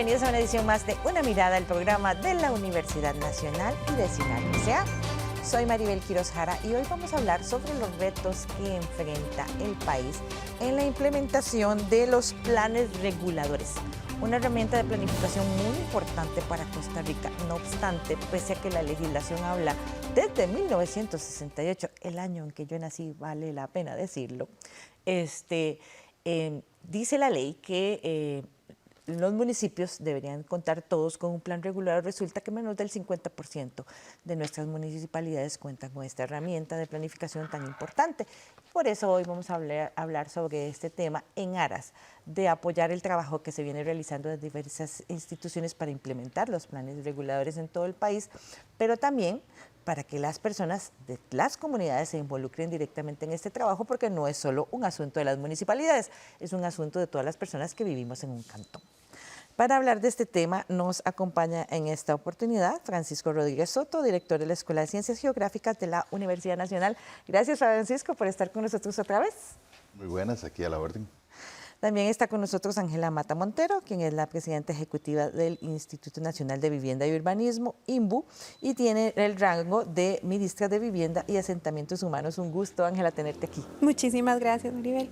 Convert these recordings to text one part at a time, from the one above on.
bienvenidos a una edición más de Una Mirada, el programa de la Universidad Nacional y de SINAC. Soy Maribel Quiroz Jara y hoy vamos a hablar sobre los retos que enfrenta el país en la implementación de los planes reguladores, una herramienta de planificación muy importante para Costa Rica. No obstante, pese a que la legislación habla desde 1968, el año en que yo nací, vale la pena decirlo, dice la ley que los municipios deberían contar todos con un plan regulador. Resulta que menos del 50% de nuestras municipalidades cuentan con esta herramienta de planificación tan importante. Por eso hoy vamos a hablar sobre este tema en aras de apoyar el trabajo que se viene realizando desde diversas instituciones para implementar los planes reguladores en todo el país, pero también para que las personas de las comunidades se involucren directamente en este trabajo, porque no es solo un asunto de las municipalidades, es un asunto de todas las personas que vivimos en un cantón. Para hablar de este tema nos acompaña en esta oportunidad Francisco Rodríguez Soto, director de la Escuela de Ciencias Geográficas de la Universidad Nacional. Gracias, Francisco, por estar con nosotros otra vez. Muy buenas, aquí a la orden. También está con nosotros Ángela Mata Montero, quien es la presidenta ejecutiva del Instituto Nacional de Vivienda y Urbanismo, INVU, y tiene el rango de ministra de Vivienda y Asentamientos Humanos. Un gusto, Ángela, tenerte aquí. Muchísimas gracias, Maribel.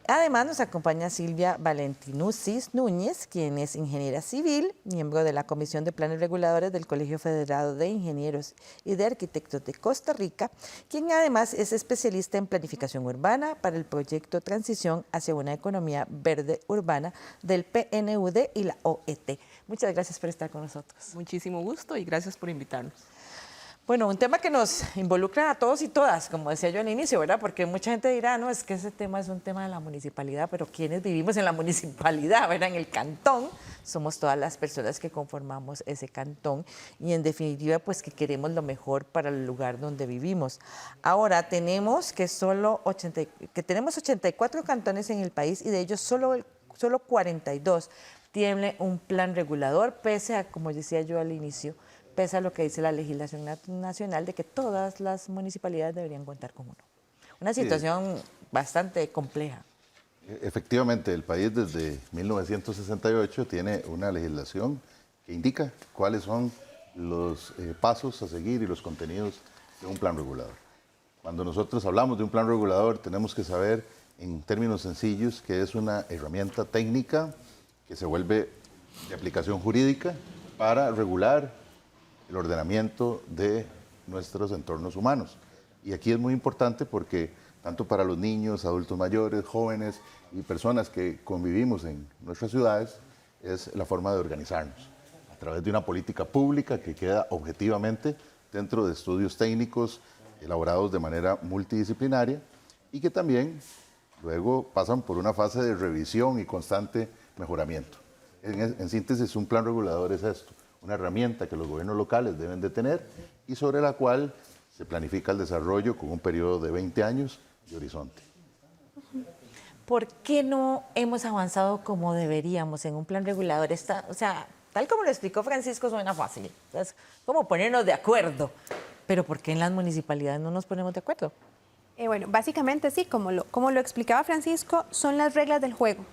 Además, nos acompaña Silvia Valentinusis Núñez, quien es ingeniera civil, miembro de la Comisión de Planes Reguladores del Colegio Federado de Ingenieros y de Arquitectos de Costa Rica, quien además es especialista en planificación urbana para el proyecto Transición hacia una economía verde urbana del PNUD y la OET. Muchas gracias por estar con nosotros. Muchísimo gusto y gracias por invitarnos. Bueno, un tema que nos involucra a todos y todas, como decía yo al inicio, ¿verdad? Porque mucha gente dirá, no, es que ese tema es un tema de la municipalidad, pero quienes vivimos en la municipalidad, ¿verdad? En el cantón, somos todas las personas que conformamos ese cantón y en definitiva, pues que queremos lo mejor para el lugar donde vivimos. Ahora, tenemos que tenemos 84 cantones en el país y de ellos solo 42 tienen un plan regulador, pese a, como decía yo al inicio, pese a lo que dice la legislación nacional de que todas las municipalidades deberían contar con uno. Una situación bastante compleja. Efectivamente, el país desde 1968 tiene una legislación que indica cuáles son los pasos a seguir y los contenidos de un plan regulador. Cuando nosotros hablamos de un plan regulador, tenemos que saber en términos sencillos que es una herramienta técnica que se vuelve de aplicación jurídica para regular el ordenamiento de nuestros entornos humanos. Y aquí es muy importante porque tanto para los niños, adultos mayores, jóvenes y personas que convivimos en nuestras ciudades, es la forma de organizarnos a través de una política pública que queda objetivamente dentro de estudios técnicos elaborados de manera multidisciplinaria y que también luego pasan por una fase de revisión y constante mejoramiento. En síntesis, un plan regulador es esto: una herramienta que los gobiernos locales deben de tener y sobre la cual se planifica el desarrollo con un periodo de 20 años de horizonte. ¿Por qué no hemos avanzado como deberíamos en un plan regulador? O sea, tal como lo explicó Francisco, suena fácil. Es como ponernos de acuerdo. Pero ¿por qué en las municipalidades no nos ponemos de acuerdo? Bueno, básicamente sí, como lo explicaba Francisco, son las reglas del juego,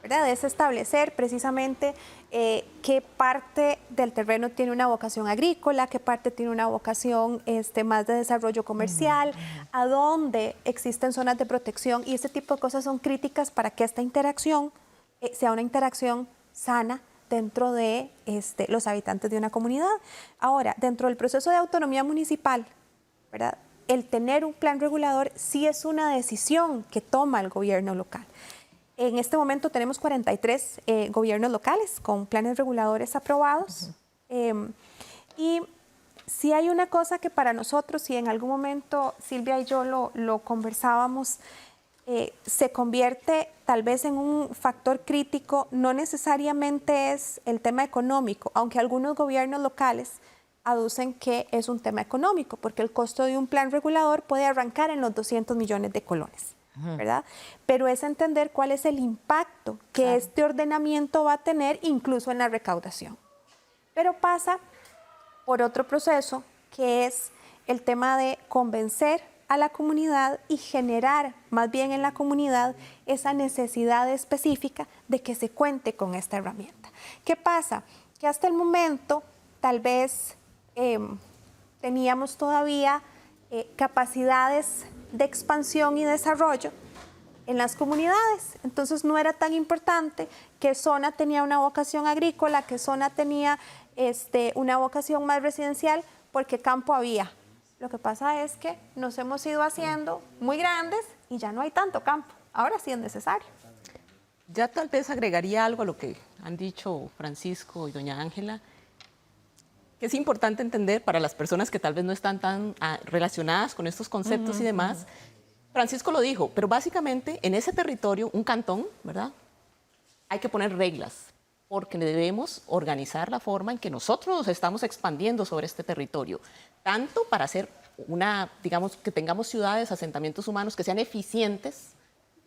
¿verdad? Es establecer precisamente qué parte del terreno tiene una vocación agrícola, qué parte tiene una vocación más de desarrollo comercial, a dónde existen zonas de protección, y este tipo de cosas son críticas para que esta interacción sea una interacción sana dentro de los habitantes de una comunidad. Ahora, dentro del proceso de autonomía municipal, ¿verdad?, el tener un plan regulador sí es una decisión que toma el gobierno local. En este momento tenemos 43 gobiernos locales con planes reguladores aprobados. Y sí hay una cosa que para nosotros, y en algún momento Silvia y yo lo conversábamos, se convierte tal vez en un factor crítico, no necesariamente es el tema económico, aunque algunos gobiernos locales aducen que es un tema económico, porque el costo de un plan regulador puede arrancar en los 200 millones de colones. ¿Verdad? Pero es entender cuál es el impacto que este ordenamiento va a tener incluso en la recaudación. Pero pasa por otro proceso que es el tema de convencer a la comunidad y generar más bien en la comunidad esa necesidad específica de que se cuente con esta herramienta. ¿Qué pasa? Que hasta el momento tal vez teníamos todavía capacidades de expansión y desarrollo en las comunidades. Entonces no era tan importante que zona tenía una vocación agrícola, que zona tenía una vocación más residencial, porque campo había. Lo que pasa es que nos hemos ido haciendo muy grandes y ya no hay tanto campo. Ahora sí es necesario. Ya tal vez agregaría algo a lo que han dicho Francisco y doña Ángela, que es importante entender para las personas que tal vez no están tan relacionadas con estos conceptos y demás. Francisco lo dijo, pero básicamente en ese territorio, un cantón, ¿verdad? Hay que poner reglas, porque debemos organizar la forma en que nosotros nos estamos expandiendo sobre este territorio, tanto para hacer digamos, que tengamos ciudades, asentamientos humanos que sean eficientes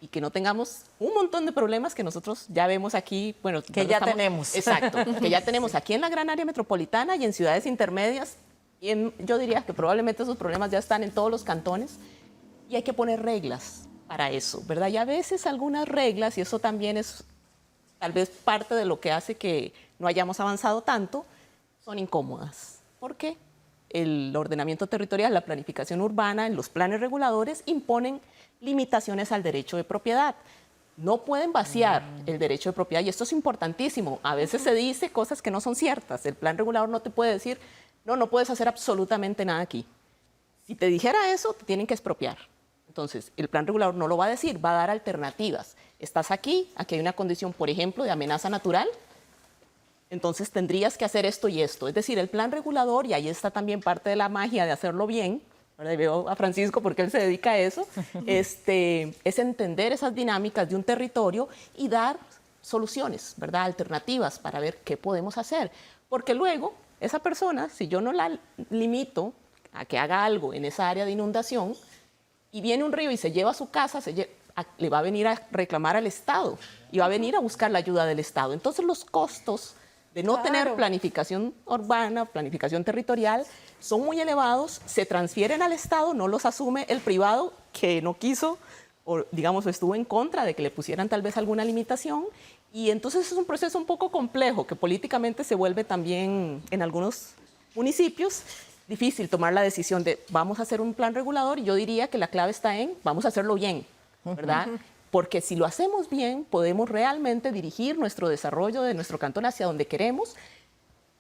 y que no tengamos un montón de problemas que nosotros ya vemos aquí, bueno, que ya tenemos. Exacto, que ya tenemos aquí en la gran área metropolitana y en ciudades intermedias, y yo diría que probablemente esos problemas ya están en todos los cantones, y hay que poner reglas para eso, ¿verdad? Y a veces algunas reglas, y eso también es tal vez parte de lo que hace que no hayamos avanzado tanto, son incómodas. ¿Por qué? El ordenamiento territorial, la planificación urbana, en los planes reguladores imponen limitaciones al derecho de propiedad. No pueden vaciar el derecho de propiedad, y esto es importantísimo. A veces se dice cosas que no son ciertas. El plan regulador no te puede decir, no puedes hacer absolutamente nada aquí. Si te dijera eso, te tienen que expropiar. Entonces, el plan regulador no lo va a decir, va a dar alternativas. Estás aquí hay una condición, por ejemplo, de amenaza natural, entonces tendrías que hacer esto y esto. Es decir, el plan regulador, y ahí está también parte de la magia de hacerlo bien, ahora veo a Francisco porque él se dedica a eso, es entender esas dinámicas de un territorio y dar soluciones, ¿verdad? Alternativas para ver qué podemos hacer. Porque luego, esa persona, si yo no la limito a que haga algo en esa área de inundación, y viene un río y se lleva a su casa, le va a venir a reclamar al Estado y va a venir a buscar la ayuda del Estado. Entonces los costos de no tener planificación urbana, planificación territorial, son muy elevados, se transfieren al Estado, no los asume el privado que no quiso o, digamos, estuvo en contra de que le pusieran tal vez alguna limitación, y entonces es un proceso un poco complejo que políticamente se vuelve también en algunos municipios difícil tomar la decisión de vamos a hacer un plan regulador, y yo diría que la clave está en vamos a hacerlo bien, ¿verdad? Porque si lo hacemos bien, podemos realmente dirigir nuestro desarrollo de nuestro cantón hacia donde queremos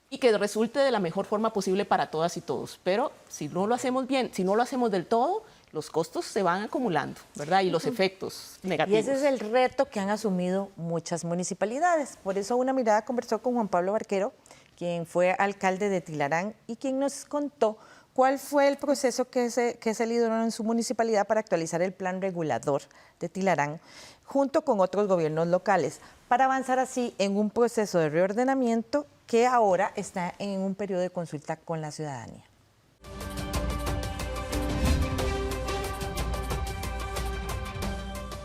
y que resulte de la mejor forma posible para todas y todos. Pero si no lo hacemos bien, si no lo hacemos del todo, los costos se van acumulando, ¿verdad? Y los efectos negativos. Y ese es el reto que han asumido muchas municipalidades. Por eso Una Mirada conversó con Juan Pablo Barquero, quien fue alcalde de Tilarán y quien nos contó cuál fue el proceso que se lideró en su municipalidad para actualizar el plan regulador de Tilarán, junto con otros gobiernos locales, para avanzar así en un proceso de reordenamiento que ahora está en un periodo de consulta con la ciudadanía.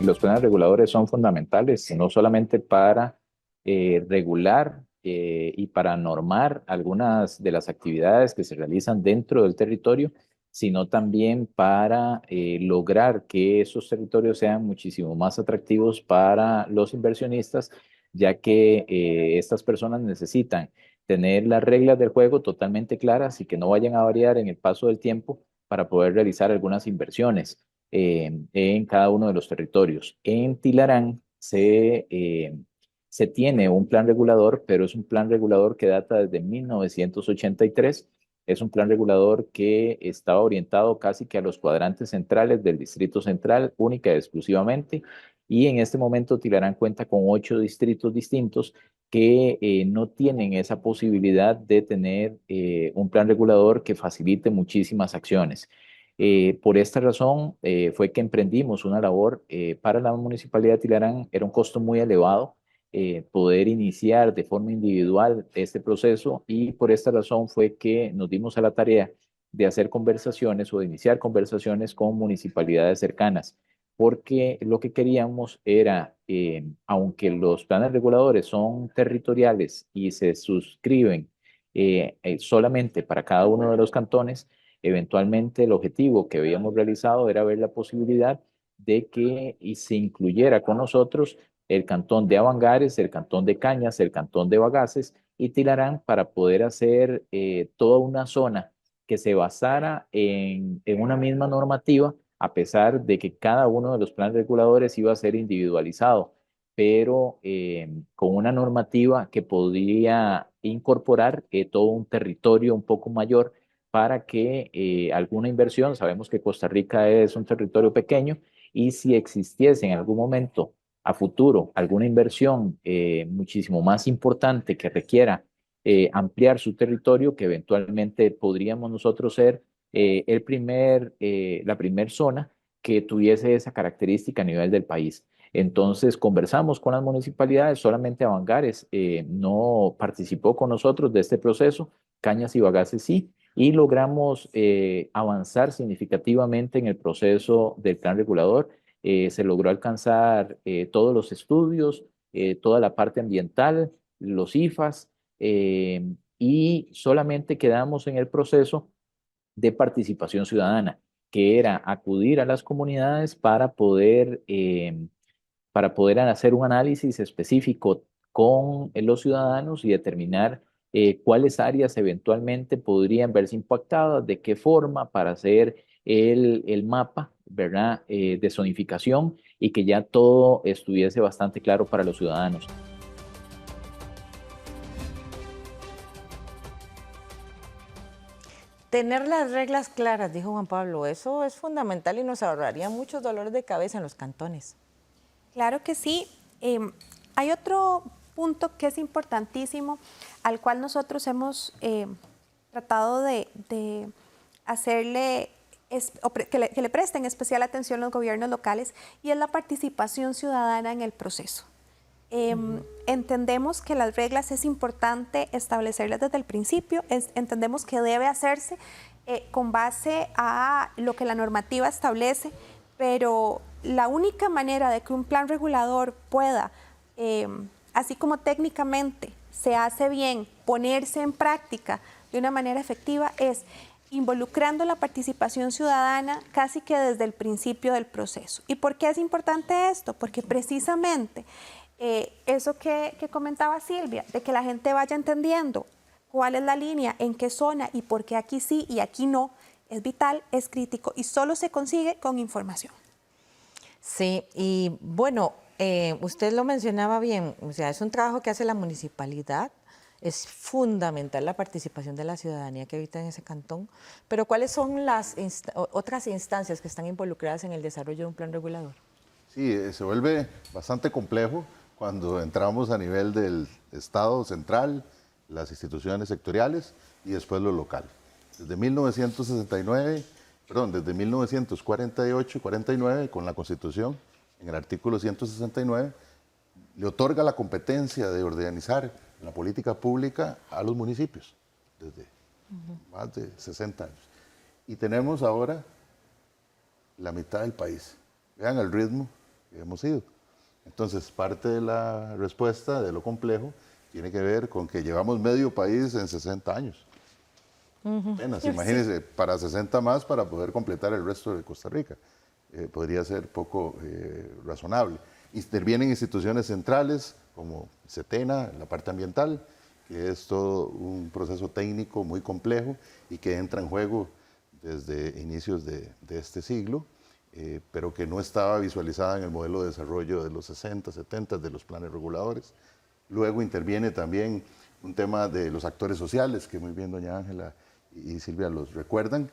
Los planes reguladores son fundamentales, no solamente para regular y para normar algunas de las actividades que se realizan dentro del territorio, sino también para lograr que esos territorios sean muchísimo más atractivos para los inversionistas, ya que estas personas necesitan tener las reglas del juego totalmente claras y que no vayan a variar en el paso del tiempo para poder realizar algunas inversiones en cada uno de los territorios. En Tilarán se tiene un plan regulador, pero es un plan regulador que data desde 1983. Es un plan regulador que estaba orientado casi que a los cuadrantes centrales del Distrito Central, única y exclusivamente. Y en este momento Tilarán cuenta con 8 distritos distintos que no tienen esa posibilidad de tener un plan regulador que facilite muchísimas acciones. Por esta razón fue que emprendimos una labor para la Municipalidad de Tilarán. Era un costo muy elevado poder iniciar de forma individual este proceso, y por esta razón fue que nos dimos a la tarea de hacer conversaciones o de iniciar conversaciones con municipalidades cercanas, porque lo que queríamos era, aunque los planes reguladores son territoriales y se suscriben solamente para cada uno de los cantones, Eventualmente el objetivo que habíamos realizado era ver la posibilidad de que se incluyera con nosotros el cantón de Avangares, el cantón de Cañas, el cantón de Bagaces y Tilarán para poder hacer toda una zona que se basara en una misma normativa, a pesar de que cada uno de los planes reguladores iba a ser individualizado, pero con una normativa que podría incorporar todo un territorio un poco mayor para que alguna inversión, sabemos que Costa Rica es un territorio pequeño, y si existiese en algún momento a futuro alguna inversión muchísimo más importante que requiera ampliar su territorio, que eventualmente podríamos nosotros ser la primer zona que tuviese esa característica a nivel del país. Entonces conversamos con las municipalidades, solamente Avangares no participó con nosotros de este proceso, Cañas y Bagaces sí, y logramos avanzar significativamente en el proceso del plan regulador. Se logró alcanzar todos los estudios, toda la parte ambiental, los IFAS, y solamente quedamos en el proceso de participación ciudadana, que era acudir a las comunidades para poder hacer un análisis específico con los ciudadanos y determinar cuáles áreas eventualmente podrían verse impactadas, de qué forma, para hacer el mapa, ¿verdad? De zonificación y que ya todo estuviese bastante claro para los ciudadanos. Tener las reglas claras, dijo Juan Pablo, eso es fundamental y nos ahorraría muchos dolores de cabeza en los cantones. Claro que sí. Hay otro punto que es importantísimo, al cual nosotros hemos tratado de hacerle, que le presten especial atención los gobiernos locales, y es la participación ciudadana en el proceso. Entendemos que las reglas es importante establecerlas desde el principio, entendemos que debe hacerse con base a lo que la normativa establece, pero la única manera de que un plan regulador pueda, así como técnicamente se hace bien, ponerse en práctica de una manera efectiva, es involucrando la participación ciudadana casi que desde el principio del proceso. ¿Y por qué es importante esto? Porque precisamente eso que comentaba Silvia, de que la gente vaya entendiendo cuál es la línea, en qué zona y por qué aquí sí y aquí no, es vital, es crítico y solo se consigue con información. Sí, y bueno, usted lo mencionaba bien, o sea, es un trabajo que hace la municipalidad, es fundamental la participación de la ciudadanía que habita en ese cantón, pero ¿cuáles son las otras instancias que están involucradas en el desarrollo de un plan regulador? Sí, se vuelve bastante complejo cuando entramos a nivel del Estado central, las instituciones sectoriales y después lo local. Desde 1948-49, con la Constitución, en el artículo 169, le otorga la competencia de organizar la política pública a los municipios, desde más de 60 años. Y tenemos ahora la mitad del país. Vean el ritmo que hemos ido. Entonces, parte de la respuesta de lo complejo tiene que ver con que llevamos medio país en 60 años. Apenas, imagínense, para 60 más para poder completar el resto de Costa Rica. Podría ser poco razonable. Intervienen instituciones centrales como CETENA, la parte ambiental, que es todo un proceso técnico muy complejo y que entra en juego desde inicios de este siglo, pero que no estaba visualizada en el modelo de desarrollo de los 60, 70 de los planes reguladores. Luego interviene también un tema de los actores sociales, que muy bien doña Ángela y Silvia los recuerdan,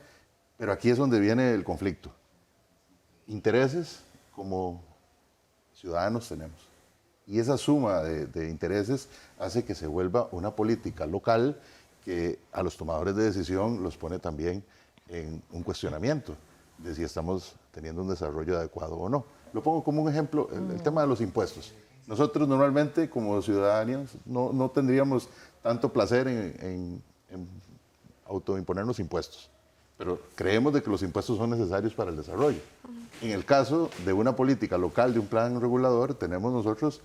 pero aquí es donde viene el conflicto. Intereses como ciudadanos tenemos, y esa suma de intereses hace que se vuelva una política local que a los tomadores de decisión los pone también en un cuestionamiento de si estamos teniendo un desarrollo adecuado o no. Lo pongo como un ejemplo, el tema de los impuestos. Nosotros normalmente como ciudadanos no tendríamos tanto placer en autoimponernos impuestos, pero creemos de que los impuestos son necesarios para el desarrollo. En el caso de una política local, de un plan regulador, tenemos nosotros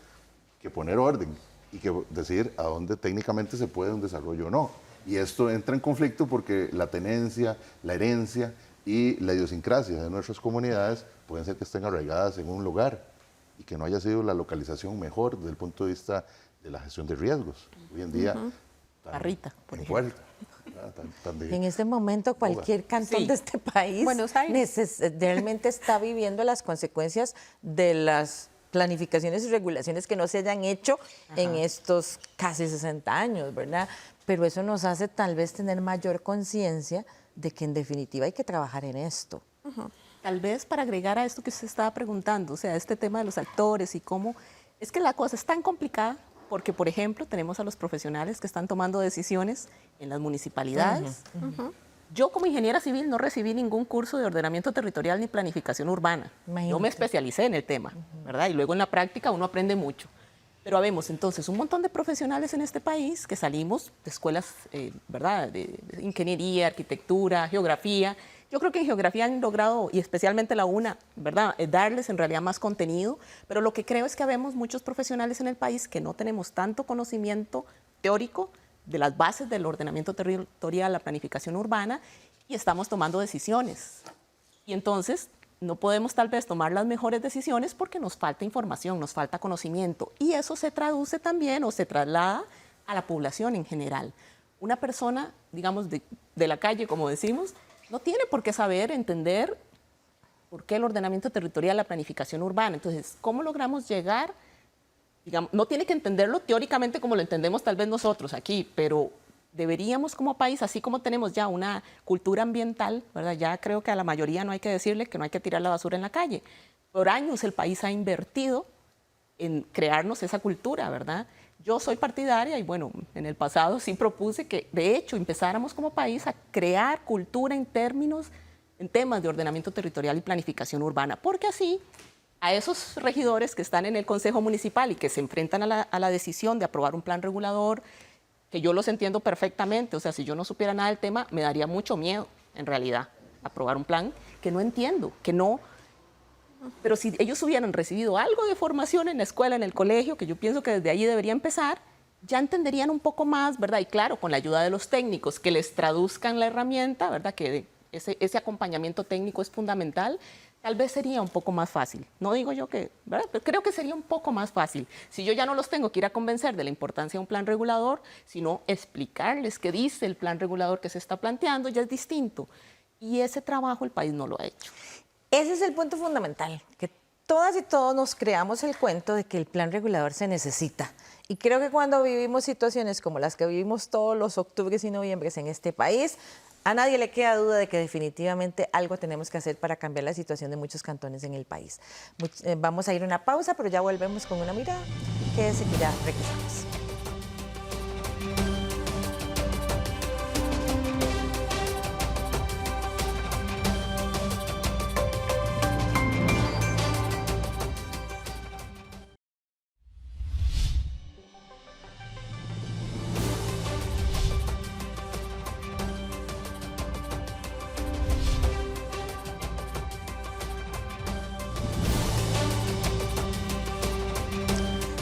que poner orden y que decidir a dónde técnicamente se puede un desarrollo o no. Y esto entra en conflicto porque la tenencia, la herencia y la idiosincrasia de nuestras comunidades pueden ser que estén arraigadas en un lugar y que no haya sido la localización mejor desde el punto de vista de la gestión de riesgos. Hoy en día, Parrita, por en ejemplo. Puerto, ¿verdad? En este momento cualquier cantón Sí. de este país Buenos Aires. realmente está viviendo las consecuencias de las planificaciones y regulaciones que no se hayan hecho en estos casi 60 años, ¿verdad? Pero eso nos hace tal vez tener mayor conciencia de que en definitiva hay que trabajar en esto. Tal vez para agregar a esto que se estaba preguntando, o sea, este tema de los actores y cómo, es que la cosa es tan complicada porque, por ejemplo, tenemos a los profesionales que están tomando decisiones en las municipalidades. Yo como ingeniera civil no recibí ningún curso de ordenamiento territorial ni planificación urbana. Yo me Imagínate. especialicé en el tema, ¿verdad? Y luego en la práctica uno aprende mucho. Pero habemos entonces un montón de profesionales en este país que salimos de escuelas, ¿verdad? De ingeniería, arquitectura, geografía. Yo creo que en geografía han logrado, y especialmente la UNA, ¿verdad? Darles en realidad más contenido. Pero lo que creo es que habemos muchos profesionales en el país que no tenemos tanto conocimiento teórico de las bases del ordenamiento territorial, la planificación urbana, y estamos tomando decisiones. Y entonces no podemos tal vez tomar las mejores decisiones porque nos falta información, nos falta conocimiento. Y eso se traduce también o se traslada a la población en general. Una persona, digamos, de la calle, como decimos, no tiene por qué saber, entender por qué el ordenamiento territorial, la planificación urbana. Entonces, ¿cómo logramos llegar? Digamos, no tiene que entenderlo teóricamente como lo entendemos tal vez nosotros aquí, pero deberíamos como país, así como tenemos ya una cultura ambiental, ¿verdad? Ya creo que a la mayoría no hay que decirle que no hay que tirar la basura en la calle. Por años el país ha invertido en crearnos esa cultura, ¿verdad? Yo soy partidaria y bueno, en el pasado sí propuse que de hecho empezáramos como país a crear cultura en temas de ordenamiento territorial y planificación urbana, porque así a esos regidores que están en el Consejo Municipal y que se enfrentan a la decisión de aprobar un plan regulador, que yo los entiendo perfectamente, o sea, si yo no supiera nada del tema, me daría mucho miedo, en realidad, aprobar un plan que no entiendo, que no. Pero si ellos hubieran recibido algo de formación en la escuela, en el colegio, que yo pienso que desde ahí debería empezar, ya entenderían un poco más, ¿verdad? Y claro, con la ayuda de los técnicos, que les traduzcan la herramienta, ¿verdad? Que ese acompañamiento técnico es fundamental, tal vez sería un poco más fácil. No digo yo que, ¿verdad? Pero creo que sería un poco más fácil. Si yo ya no los tengo que ir a convencer de la importancia de un plan regulador, sino explicarles qué dice el plan regulador que se está planteando, ya es distinto. Y ese trabajo el país no lo ha hecho. Ese es el punto fundamental, que todas y todos nos creamos el cuento de que el plan regulador se necesita. Y creo que cuando vivimos situaciones como las que vivimos todos los octubres y noviembres en este país, a nadie le queda duda de que definitivamente algo tenemos que hacer para cambiar la situación de muchos cantones en el país. Vamos a ir a una pausa, pero ya volvemos con una mirada. Quédese que ya regresamos.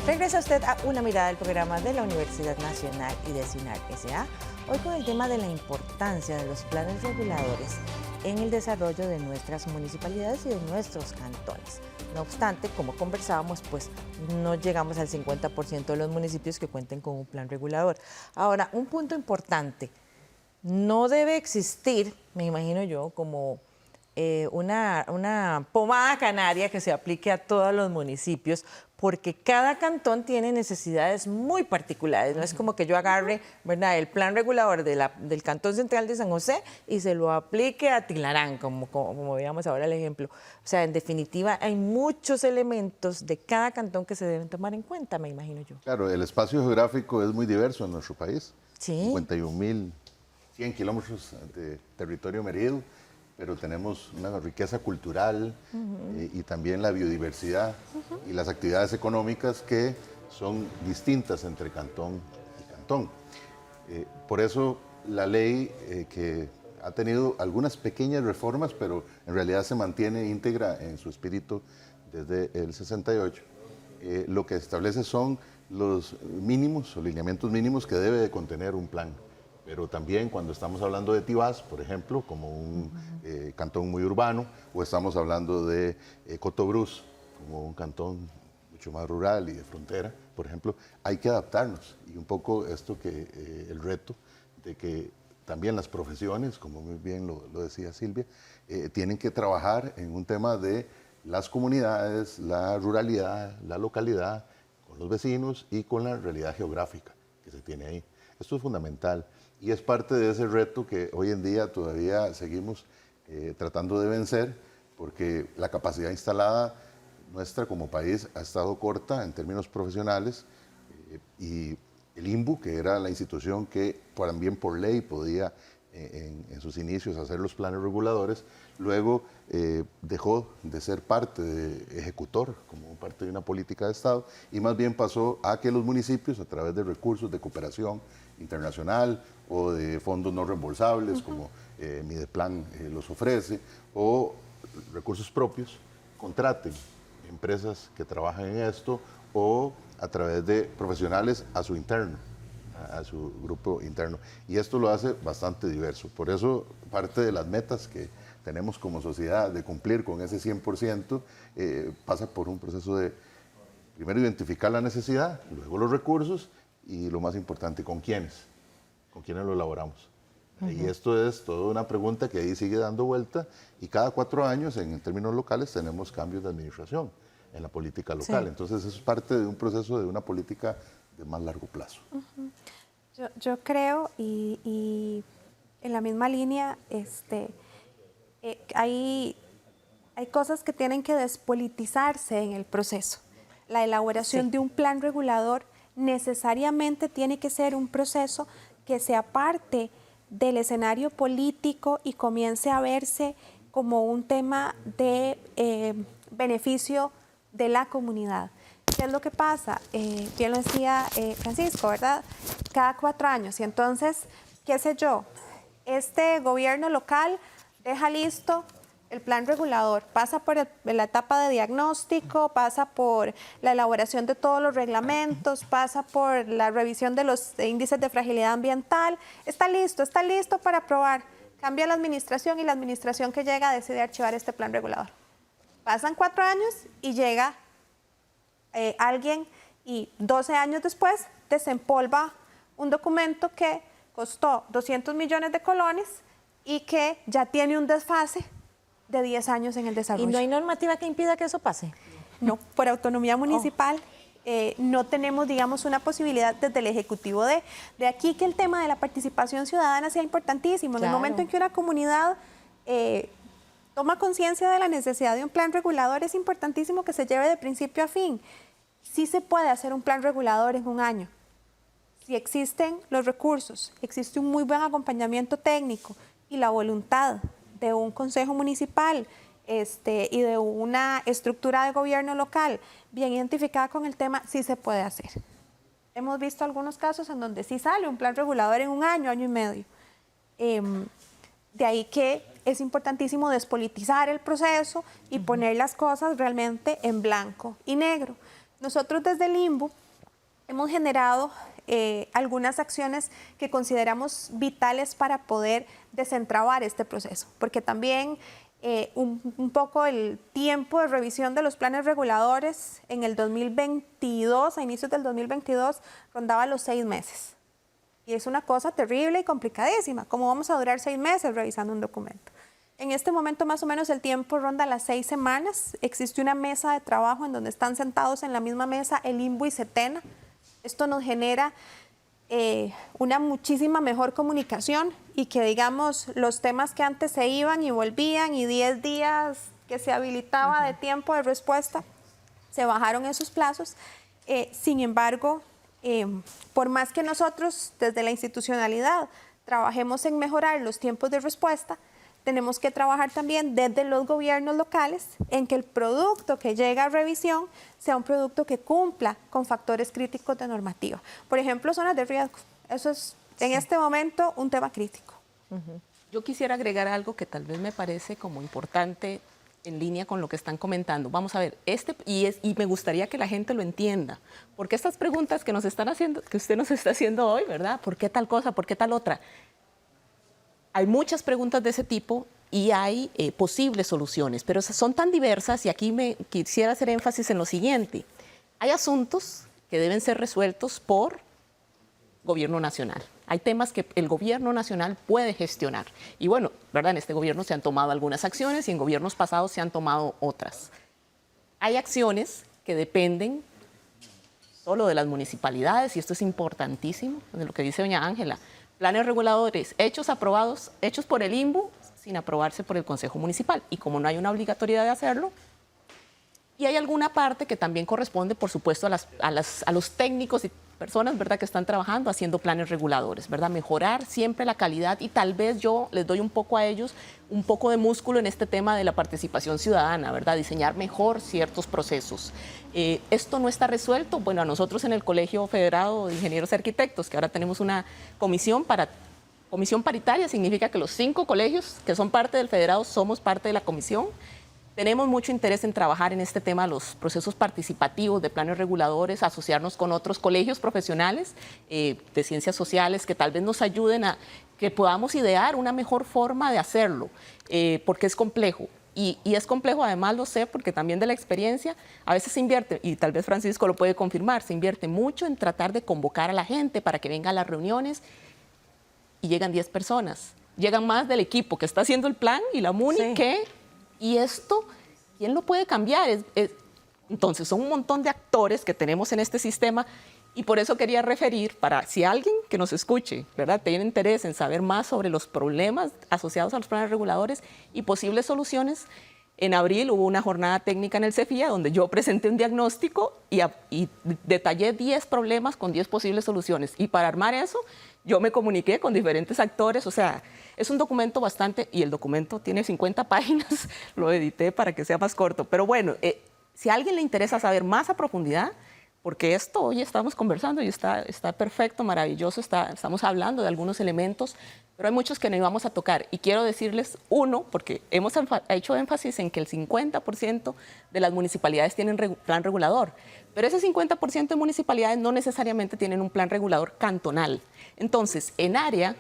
Regresa usted a Una Mirada del programa de la Universidad Nacional y de CINAR S.A. Hoy con el tema de la importancia de los planes reguladores en el desarrollo de nuestras municipalidades y de nuestros cantones. No obstante, como conversábamos, pues no llegamos al 50% de los municipios que cuenten con un plan regulador. Ahora, un punto importante, no debe existir, me imagino yo, como una pomada canaria que se aplique a todos los municipios, porque cada cantón tiene necesidades muy particulares. No es como que yo agarre, ¿verdad?, el plan regulador del Cantón Central de San José y se lo aplique a Tilarán, como veíamos ahora el ejemplo. O sea, en definitiva, hay muchos elementos de cada cantón que se deben tomar en cuenta, me imagino yo. Claro, el espacio geográfico es muy diverso en nuestro país. Sí. 51.100 kilómetros de territorio medido, pero tenemos una riqueza cultural y también la biodiversidad y las actividades económicas que son distintas entre cantón y cantón. Por eso la ley que ha tenido algunas pequeñas reformas, pero en realidad se mantiene íntegra en su espíritu desde el 68, lo que establece son los mínimos o lineamientos mínimos que debe de contener un plan. pero también cuando estamos hablando de Tibás, por ejemplo, como un cantón muy urbano, o estamos hablando de Cotobruz, como un cantón mucho más rural y de frontera, por ejemplo, hay que adaptarnos. Y un poco esto que el reto de que también las profesiones, como muy bien lo decía Silvia, tienen que trabajar en un tema de las comunidades, la ruralidad, la localidad, con los vecinos y con la realidad geográfica que se tiene ahí. Esto es fundamental y es parte de ese reto que hoy en día todavía seguimos tratando de vencer, porque la capacidad instalada nuestra como país ha estado corta en términos profesionales y el INBU, que era la institución que también por ley podía en sus inicios hacer los planes reguladores, luego dejó de ser parte de ejecutor, como parte de una política de Estado, y más bien pasó a que los municipios, a través de recursos de cooperación internacional o de fondos no reembolsables, como Mideplan los ofrece, o recursos propios, contraten empresas que trabajan en esto o a través de profesionales a su interno, a su grupo interno. Y esto lo hace bastante diverso. Por eso parte de las metas que tenemos como sociedad de cumplir con ese 100% pasa por un proceso de, primero, identificar la necesidad, luego los recursos y lo más importante, ¿con quiénes lo elaboramos? Y esto es toda una pregunta que ahí sigue dando vuelta y cada 4 años en términos locales tenemos cambios de administración en la política local. Sí. Entonces eso es parte de un proceso de una política de más largo plazo. Yo creo y en la misma línea hay cosas que tienen que despolitizarse en el proceso. La elaboración de un plan regulador necesariamente tiene que ser un proceso que sea parte del escenario político y comience a verse como un tema de beneficio de la comunidad. ¿Qué es lo que pasa? Bien lo decía Francisco, ¿verdad? Cada 4 años. Y entonces, qué sé yo, este gobierno local deja listo el plan regulador, pasa por la etapa de diagnóstico, pasa por la elaboración de todos los reglamentos, pasa por la revisión de los índices de fragilidad ambiental, está listo para aprobar. Cambia la administración y la administración que llega decide archivar este plan regulador. Pasan 4 años y llega alguien y 12 años después desempolva un documento que costó 200 millones de colones y que ya tiene un desfase de 10 años en el desarrollo. ¿Y no hay normativa que impida que eso pase? No, por autonomía municipal no tenemos, digamos, una posibilidad desde el Ejecutivo de aquí que el tema de la participación ciudadana sea importantísimo. Claro. En el momento en que una comunidad toma conciencia de la necesidad de un plan regulador, es importantísimo que se lleve de principio a fin. Sí se puede hacer un plan regulador en un año. Si existen los recursos, existe un muy buen acompañamiento técnico y la voluntad de un consejo municipal y de una estructura de gobierno local bien identificada con el tema, sí se puede hacer. Hemos visto algunos casos en donde sí sale un plan regulador en un año, año y medio. De ahí que es importantísimo despolitizar el proceso y poner las cosas realmente en blanco y negro. Nosotros desde el INBU hemos generado algunas acciones que consideramos vitales para poder desentrabar este proceso, porque también un poco el tiempo de revisión de los planes reguladores en el 2022, a inicios del 2022, rondaba los 6 meses. Y es una cosa terrible y complicadísima. ¿Cómo vamos a durar 6 meses revisando un documento? En este momento más o menos el tiempo ronda las 6 semanas. Existe una mesa de trabajo en donde están sentados en la misma mesa el INBU y SETENA. Esto nos genera una muchísima mejor comunicación y que, digamos, los temas que antes se iban y volvían y 10 días que se habilitaba de tiempo de respuesta, se bajaron esos plazos. Sin embargo, por más que nosotros desde la institucionalidad trabajemos en mejorar los tiempos de respuesta, tenemos que trabajar también desde los gobiernos locales en que el producto que llega a revisión sea un producto que cumpla con factores críticos de normativa. Por ejemplo, zonas de riesgo. Eso es en este momento un tema crítico. Yo quisiera agregar algo que tal vez me parece como importante en línea con lo que están comentando. Vamos a ver, y me gustaría que la gente lo entienda, porque estas preguntas que nos están haciendo, que usted nos está haciendo hoy, ¿verdad? ¿Por qué tal cosa? ¿Por qué tal otra? Hay muchas preguntas de ese tipo y hay posibles soluciones, pero son tan diversas y aquí me quisiera hacer énfasis en lo siguiente. Hay asuntos que deben ser resueltos por gobierno nacional. Hay temas que el gobierno nacional puede gestionar. Y bueno, ¿verdad? En este gobierno se han tomado algunas acciones y en gobiernos pasados se han tomado otras. Hay acciones que dependen solo de las municipalidades, y esto es importantísimo, de lo que dice doña Ángela. Planes reguladores hechos, aprobados, hechos por el INVU sin aprobarse por el Consejo Municipal. Y como no hay una obligatoriedad de hacerlo, y hay alguna parte que también corresponde, por supuesto, a los técnicos y personas, ¿verdad?, que están trabajando haciendo planes reguladores, ¿verdad? Mejorar siempre la calidad y tal vez yo les doy un poco a ellos, un poco de músculo en este tema de la participación ciudadana, ¿verdad? Diseñar mejor ciertos procesos. Esto no está resuelto. Bueno, a nosotros en el Colegio Federado de Ingenieros y Arquitectos, que ahora tenemos una comisión paritaria, significa que los 5 colegios que son parte del Federado somos parte de la comisión. Tenemos mucho interés en trabajar en este tema, los procesos participativos de planes reguladores, asociarnos con otros colegios profesionales de ciencias sociales que tal vez nos ayuden a que podamos idear una mejor forma de hacerlo, porque es complejo. Y es complejo, además lo sé, porque también de la experiencia, a veces se invierte, y tal vez Francisco lo puede confirmar, se invierte mucho en tratar de convocar a la gente para que venga a las reuniones y llegan 10 personas. Llegan más del equipo que está haciendo el plan y la MUNI Sí. que... Y esto, ¿quién lo puede cambiar? Entonces, son un montón de actores que tenemos en este sistema y por eso quería referir, para si alguien que nos escuche, ¿verdad?, tiene interés en saber más sobre los problemas asociados a los planes reguladores y posibles soluciones. En abril hubo una jornada técnica en el CEFIA donde yo presenté un diagnóstico y detallé 10 problemas con 10 posibles soluciones. Y para armar eso, yo me comuniqué con diferentes actores, o sea, es un documento bastante, y el documento tiene 50 páginas, lo edité para que sea más corto. Pero bueno, si a alguien le interesa saber más a profundidad, porque esto hoy estamos conversando y está perfecto, maravilloso, estamos hablando de algunos elementos, pero hay muchos que no íbamos a tocar. Y quiero decirles uno, porque hemos hecho énfasis en que el 50% de las municipalidades tienen plan regulador, pero ese 50% de municipalidades no necesariamente tienen un plan regulador cantonal. Entonces, en área,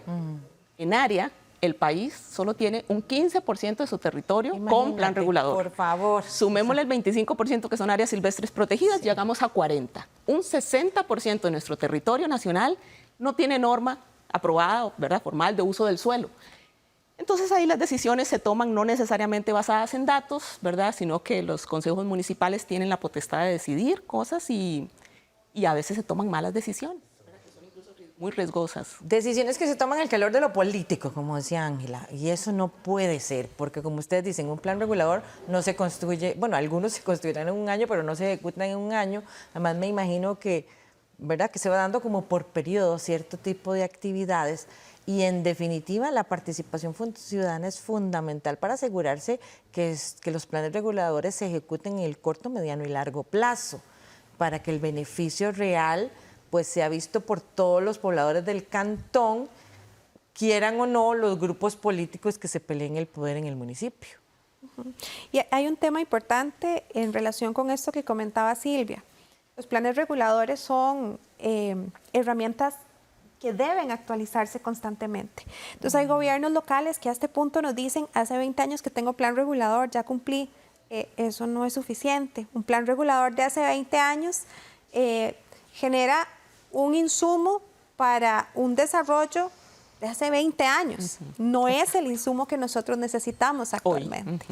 el país solo tiene un 15% de su territorio con plan Imagínate, regulador. por favor. Sumémosle el 25% que son áreas silvestres protegidas, llegamos a 40. Un 60% de nuestro territorio nacional no tiene norma aprobada, ¿verdad?, formal de uso del suelo. Entonces ahí las decisiones se toman no necesariamente basadas en datos, ¿verdad?, sino que los consejos municipales tienen la potestad de decidir cosas y a veces se toman malas decisiones, ¿verdad?, que son incluso muy riesgosas. Decisiones que se toman en el calor de lo político, como decía Ángela, y eso no puede ser, porque como ustedes dicen, un plan regulador no se construye, bueno, algunos se construirán en un año, pero no se ejecutan en un año. Además, me imagino que, ¿verdad?, que se va dando como por periodo cierto tipo de actividades, y en definitiva la participación ciudadana es fundamental para asegurarse que los planes reguladores se ejecuten en el corto, mediano y largo plazo, para que el beneficio real pues sea visto por todos los pobladores del cantón, quieran o no los grupos políticos que se peleen el poder en el municipio. Y hay un tema importante en relación con esto que comentaba Silvia. Los planes reguladores son herramientas que deben actualizarse constantemente. Entonces hay gobiernos locales que a este punto nos dicen, hace 20 años que tengo plan regulador, ya cumplí. Eso no es suficiente. Un plan regulador de hace 20 años genera un insumo para un desarrollo de hace 20 años. No es el insumo que nosotros necesitamos actualmente.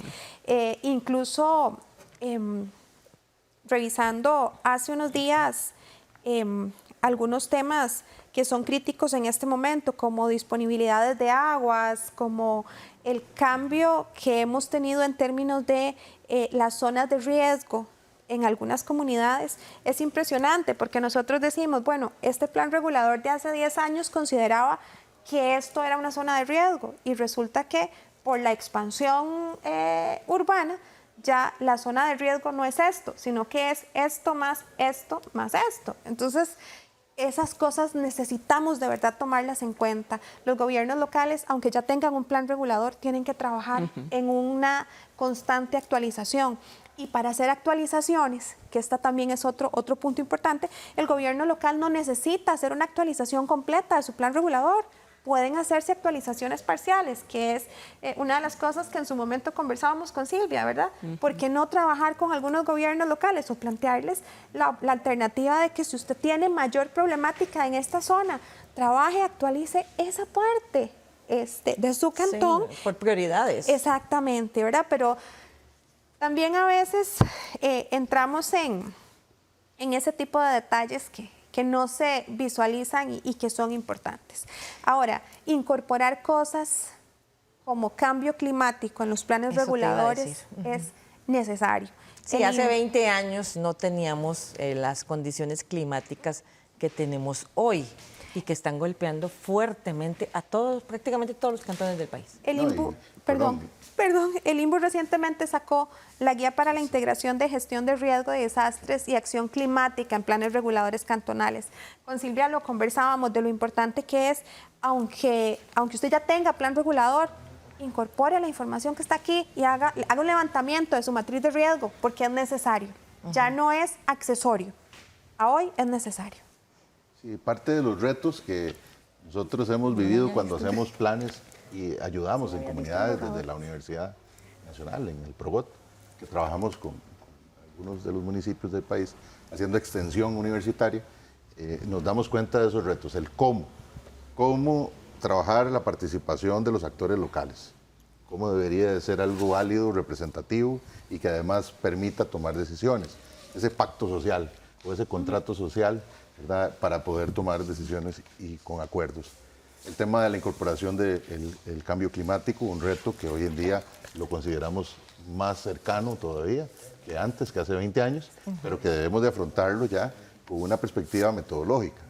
Incluso revisando hace unos días algunos temas que son críticos en este momento, como disponibilidades de aguas, como el cambio que hemos tenido en términos de las zonas de riesgo en algunas comunidades, es impresionante porque nosotros decimos, bueno, este plan regulador de hace 10 años consideraba que esto era una zona de riesgo y resulta que por la expansión urbana ya la zona de riesgo no es esto, sino que es esto más esto más esto. Entonces, esas cosas necesitamos de verdad tomarlas en cuenta. Los gobiernos locales, aunque ya tengan un plan regulador, tienen que trabajar en una constante actualización. Y para hacer actualizaciones, que esta también es otro punto importante, el gobierno local no necesita hacer una actualización completa de su plan regulador. Pueden hacerse actualizaciones parciales, que es una de las cosas que en su momento conversábamos con Silvia, ¿verdad? ¿Por qué no trabajar con algunos gobiernos locales o plantearles la alternativa de que si usted tiene mayor problemática en esta zona, trabaje, actualice esa parte de su cantón? Sí, por prioridades. Exactamente, ¿verdad? Pero también a veces entramos en ese tipo de detalles que no se visualizan y que son importantes. Ahora, incorporar cosas como cambio climático en los planes Eso te iba a reguladores decir. es necesario. Sí, hace 20 años no teníamos las condiciones climáticas que tenemos hoy y que están golpeando fuertemente a todos, prácticamente todos los cantones del país. El No, INBU, perdón. el INBU recientemente sacó la guía para la integración de gestión de riesgo de desastres y acción climática en planes reguladores cantonales. Con Silvia lo conversábamos de lo importante que es, aunque usted ya tenga plan regulador, incorpore la información que está aquí y haga un levantamiento de su matriz de riesgo, porque es necesario. Ya no es accesorio. A hoy es necesario. Sí, parte de los retos que nosotros hemos vivido cuando hacemos planes y ayudamos en comunidades desde la Universidad Nacional, en el PROGOT, que trabajamos con algunos de los municipios del país haciendo extensión universitaria, nos damos cuenta de esos retos, el cómo trabajar la participación de los actores locales, cómo debería de ser algo válido, representativo y que además permita tomar decisiones, ese pacto social o ese contrato social, ¿verdad?, para poder tomar decisiones y con acuerdos. El tema de la incorporación del cambio climático, un reto que hoy en día lo consideramos más cercano todavía que antes, que hace 20 años, pero que debemos de afrontarlo ya con una perspectiva metodológica.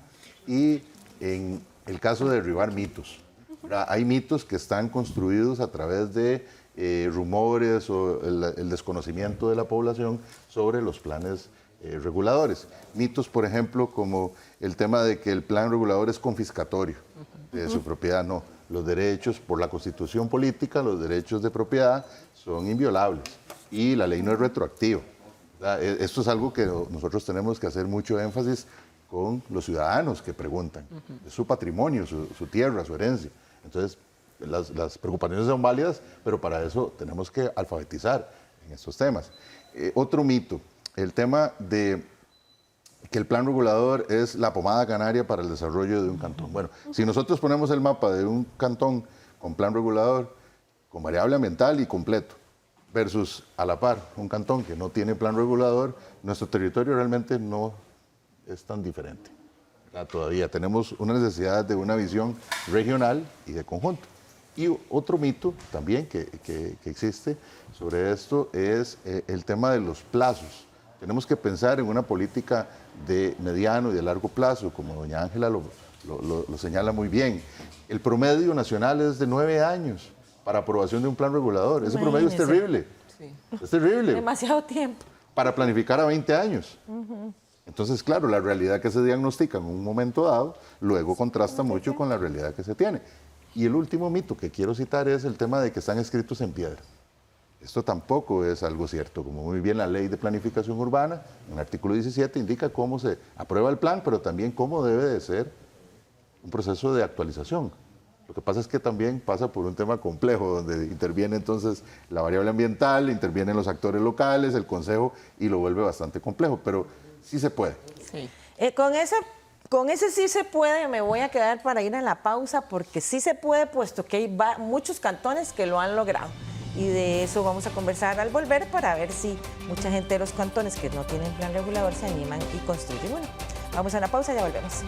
Y en el caso de derribar mitos, ¿verdad?, hay mitos que están construidos a través de rumores o el desconocimiento de la población sobre los planes reguladores. Mitos, por ejemplo, como el tema de que el plan regulador es confiscatorio de su propiedad. No, los derechos por la Constitución política, los derechos de propiedad son inviolables y la ley no es retroactiva. Esto es algo que nosotros tenemos que hacer mucho énfasis con los ciudadanos que preguntan. Es su patrimonio, su tierra, su herencia. Entonces, las preocupaciones son válidas, pero para eso tenemos que alfabetizar en estos temas. Otro mito, el tema de que el plan regulador es la pomada canaria para el desarrollo de un cantón. Bueno, si nosotros ponemos el mapa de un cantón con plan regulador, con variable ambiental y completo, versus a la par un cantón que no tiene plan regulador, nuestro territorio realmente no es tan diferente. Todavía tenemos una necesidad de una visión regional y de conjunto. Y otro mito también que existe sobre esto es el tema de los plazos. Tenemos que pensar en una política de mediano y de largo plazo, como doña Ángela lo señala muy bien. El promedio nacional es de 9 años para aprobación de un plan regulador. Ese promedio es terrible. Sí. Es terrible. Demasiado tiempo. Para planificar a 20 años. Entonces, claro, la realidad que se diagnostica en un momento dado, luego contrasta mucho con la realidad que se tiene. Y el último mito que quiero citar es el tema de que están escritos en piedra. Esto tampoco es algo cierto. Como muy bien la ley de planificación urbana, en el artículo 17, indica cómo se aprueba el plan, pero también cómo debe de ser un proceso de actualización. Lo que pasa es que también pasa por un tema complejo, donde interviene entonces la variable ambiental, intervienen los actores locales, el consejo, y lo vuelve bastante complejo, pero sí se puede. Sí. Con ese sí se puede, me voy a quedar para ir a la pausa, porque sí se puede, puesto que hay muchos cantones que lo han logrado. Y de eso vamos a conversar al volver para ver si mucha gente de los cantones que no tienen plan regulador se animan y construyen. Bueno, vamos a la pausa y ya volvemos.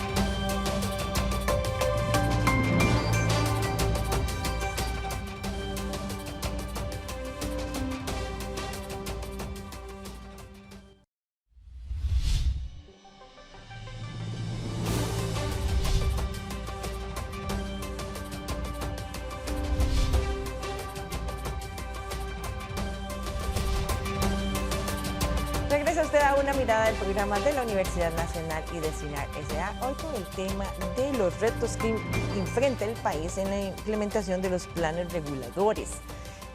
Regresa usted a Una Mirada del programa de la Universidad Nacional y de CINAR S.A. hoy con el tema de los retos que enfrenta el país en la implementación de los planes reguladores,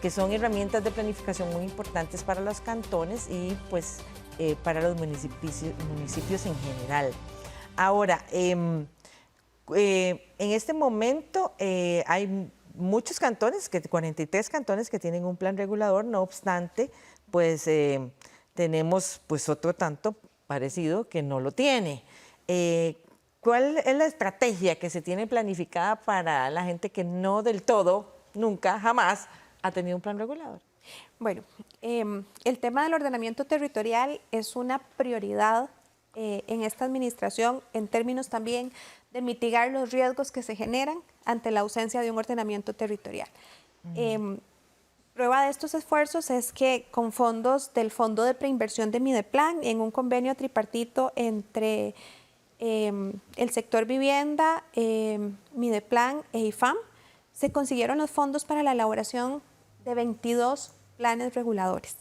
que son herramientas de planificación muy importantes para los cantones y pues para los municipios en general. Ahora, en este momento hay muchos cantones, 43 cantones que tienen un plan regulador, no obstante, pues tenemos pues otro tanto parecido que no lo tiene. ¿Cuál es la estrategia que se tiene planificada para la gente que no del todo, nunca, jamás ha tenido un plan regulador? Bueno, el tema del ordenamiento territorial es una prioridad en esta administración en términos también de mitigar los riesgos que se generan ante la ausencia de un ordenamiento territorial. Prueba de estos esfuerzos es que con fondos del Fondo de Preinversión de Mideplan, en un convenio tripartito entre el sector vivienda, Mideplan e IFAM, se consiguieron los fondos para la elaboración de 22 planes reguladores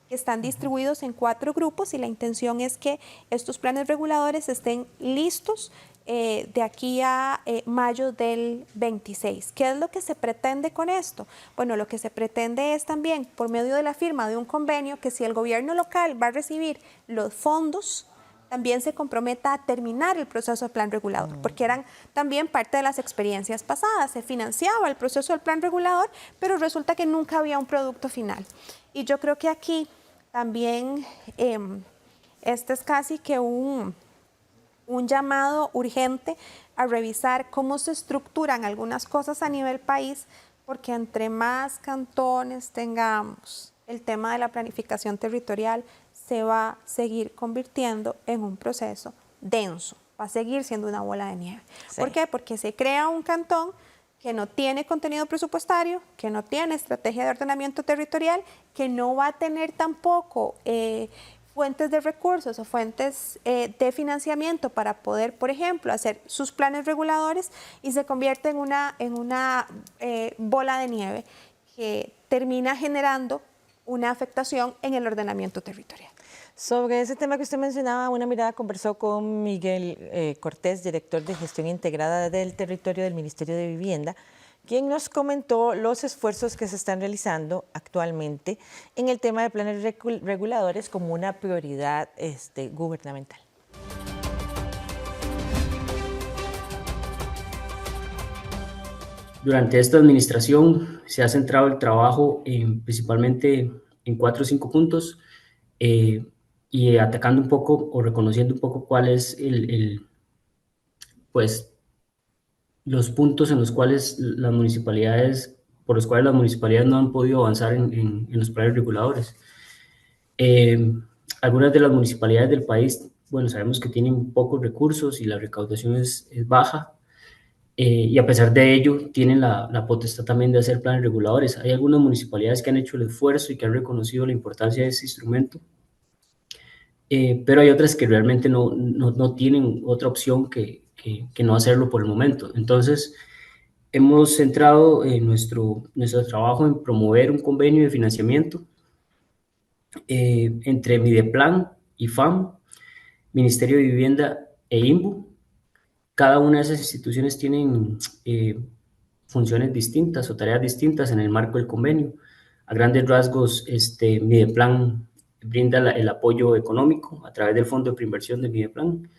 que están distribuidos en 4 grupos y la intención es que estos planes reguladores estén listos de aquí a mayo del 26. ¿Qué es lo que se pretende con esto? Bueno, lo que se pretende es también, por medio de la firma de un convenio, que si el gobierno local va a recibir los fondos, también se comprometa a terminar el proceso de plan regulador, porque eran también parte de las experiencias pasadas. Se financiaba el proceso del plan regulador, pero resulta que nunca había un producto final. Y yo creo que aquí también este es casi que un llamado urgente a revisar cómo se estructuran algunas cosas a nivel país, porque entre más cantones tengamos, el tema de la planificación territorial se va a seguir convirtiendo en un proceso denso, va a seguir siendo una bola de nieve. Sí. ¿Por qué? Porque se crea un cantón que no tiene contenido presupuestario, que no tiene estrategia de ordenamiento territorial, que no va a tener tampoco fuentes de recursos o fuentes de financiamiento para poder, por ejemplo, hacer sus planes reguladores y se convierte en una bola de nieve que termina generando una afectación en el ordenamiento territorial. Sobre ese tema que usted mencionaba, Una Mirada conversó con Miguel Cortés, director de Gestión Integrada del Territorio del Ministerio de Vivienda, quien nos comentó los esfuerzos que se están realizando actualmente en el tema de planes reguladores como una prioridad gubernamental. Durante esta administración se ha centrado el trabajo principalmente en 4 o 5 puntos y atacando un poco o reconociendo un poco cuál es pues, los puntos en los cuales por los cuales las municipalidades no han podido avanzar en los planes reguladores. Algunas de las municipalidades del país, bueno, sabemos que tienen pocos recursos y la recaudación es baja, y a pesar de ello tienen la potestad también de hacer planes reguladores. Hay algunas municipalidades que han hecho el esfuerzo y que han reconocido la importancia de ese instrumento, pero hay otras que realmente no tienen otra opción que no hacerlo por el momento. Entonces, hemos centrado nuestro trabajo en promover un convenio de financiamiento entre Mideplan, IFAM, Ministerio de Vivienda e INBU. Cada una de esas instituciones tienen funciones distintas o tareas distintas en el marco del convenio. A grandes rasgos, Mideplan brinda el apoyo económico a través del Fondo de Preinversión de Mideplan.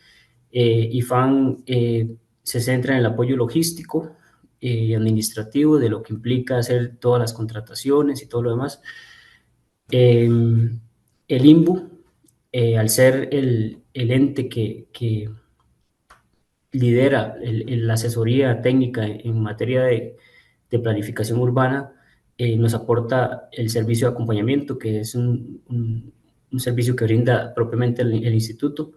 IFAM se centra en el apoyo logístico y administrativo de lo que implica hacer todas las contrataciones y todo lo demás. El INBU, al ser el ente que lidera la asesoría técnica en materia de planificación urbana, nos aporta el servicio de acompañamiento, que es un servicio que brinda propiamente el instituto.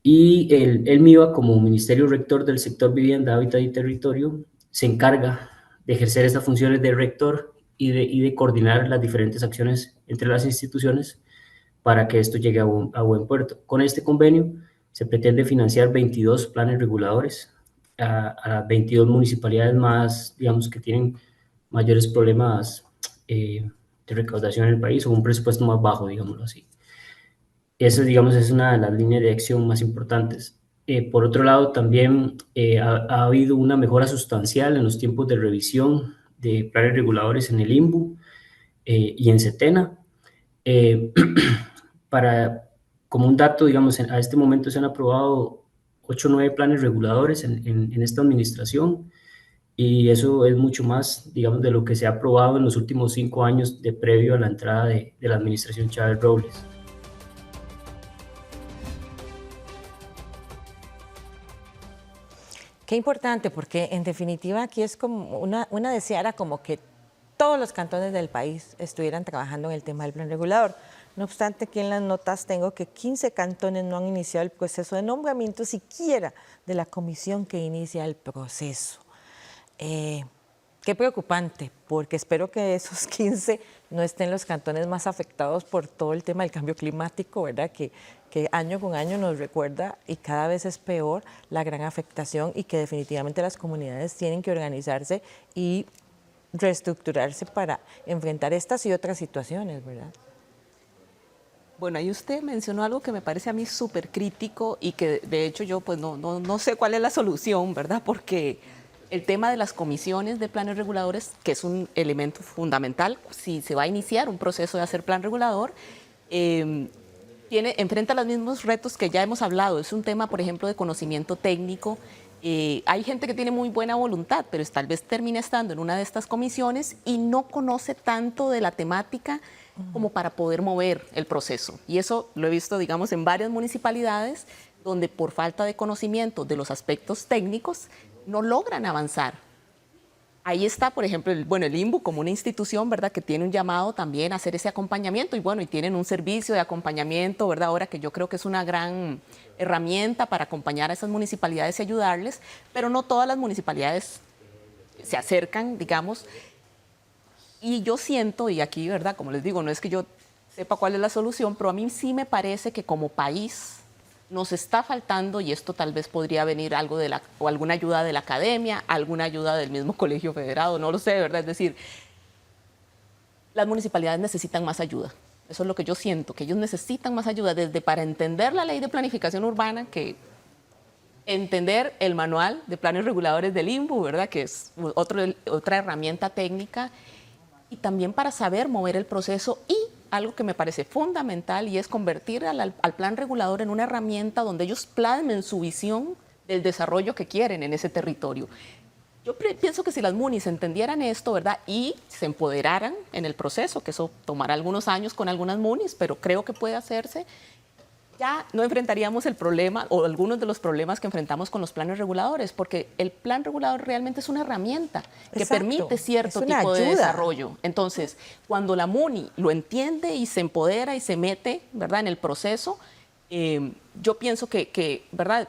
Y el MIVA, como Ministerio Rector del Sector Vivienda, Hábitat y Territorio, se encarga de ejercer estas funciones de rector y de coordinar las diferentes acciones entre las instituciones para que esto llegue a buen puerto. Con este convenio se pretende financiar 22 planes reguladores a 22 municipalidades más, digamos, que tienen mayores problemas de recaudación en el país o un presupuesto más bajo, digámoslo así. Esa, digamos, es una de las líneas de acción más importantes. Por otro lado, también ha habido una mejora sustancial en los tiempos de revisión de planes reguladores en el INBU y en CETENA. Eh, como un dato, digamos, a este momento se han aprobado 8 o 9 planes reguladores en esta administración, y eso es mucho más, digamos, de lo que se ha aprobado en los últimos 5 años de previo a la entrada de la administración Chávez Robles. Qué importante, porque en definitiva aquí es como una deseara como que todos los cantones del país estuvieran trabajando en el tema del plan regulador. No obstante, aquí en las notas tengo que 15 cantones no han iniciado el proceso de nombramiento siquiera de la comisión que inicia el proceso. Qué preocupante, porque espero que esos 15 no estén los cantones más afectados por todo el tema del cambio climático, ¿verdad? Que año con año nos recuerda y cada vez es peor la gran afectación, y que definitivamente las comunidades tienen que organizarse y reestructurarse para enfrentar estas y otras situaciones, ¿verdad? Bueno, ahí usted mencionó algo que me parece a mí súper crítico y que de hecho yo pues no sé cuál es la solución, ¿verdad? Porque el tema de las comisiones de planes reguladores, que es un elemento fundamental si se va a iniciar un proceso de hacer plan regulador, enfrenta los mismos retos que ya hemos hablado. Es un tema, por ejemplo, de conocimiento técnico. Hay gente que tiene muy buena voluntad, pero tal vez termine estando en una de estas comisiones y no conoce tanto de la temática como para poder mover el proceso. Y eso lo he visto, digamos, en varias municipalidades donde por falta de conocimiento de los aspectos técnicos no logran avanzar. Ahí está, por ejemplo, el INBU como una institución, ¿verdad?, que tiene un llamado también a hacer ese acompañamiento, y bueno, y tienen un servicio de acompañamiento, ¿verdad?, ahora que yo creo que es una gran herramienta para acompañar a esas municipalidades y ayudarles, pero no todas las municipalidades se acercan, digamos. Y yo siento, y aquí, ¿verdad?, como les digo, no es que yo sepa cuál es la solución, pero a mí sí me parece que como país nos está faltando, y esto tal vez podría venir algo o alguna ayuda de la academia, alguna ayuda del mismo Colegio Federado, no lo sé, ¿verdad? Es decir, las municipalidades necesitan más ayuda. Eso es lo que yo siento, que ellos necesitan más ayuda, desde para entender la ley de planificación urbana, que entender el manual de planes reguladores del INBU, ¿verdad?, que es otra herramienta técnica, y también para saber mover el proceso, y algo que me parece fundamental, y es convertir al plan regulador en una herramienta donde ellos plasmen su visión del desarrollo que quieren en ese territorio. Yo pienso que si las munis entendieran esto, ¿verdad?, y se empoderaran en el proceso, que eso tomará algunos años con algunas munis, pero creo que puede hacerse, ya no enfrentaríamos el problema o algunos de los problemas que enfrentamos con los planes reguladores, porque el plan regulador realmente es una herramienta que permite cierto tipo de desarrollo. Entonces, cuando la MUNI lo entiende y se empodera y se mete, ¿verdad?, en el proceso, yo pienso que ¿verdad?,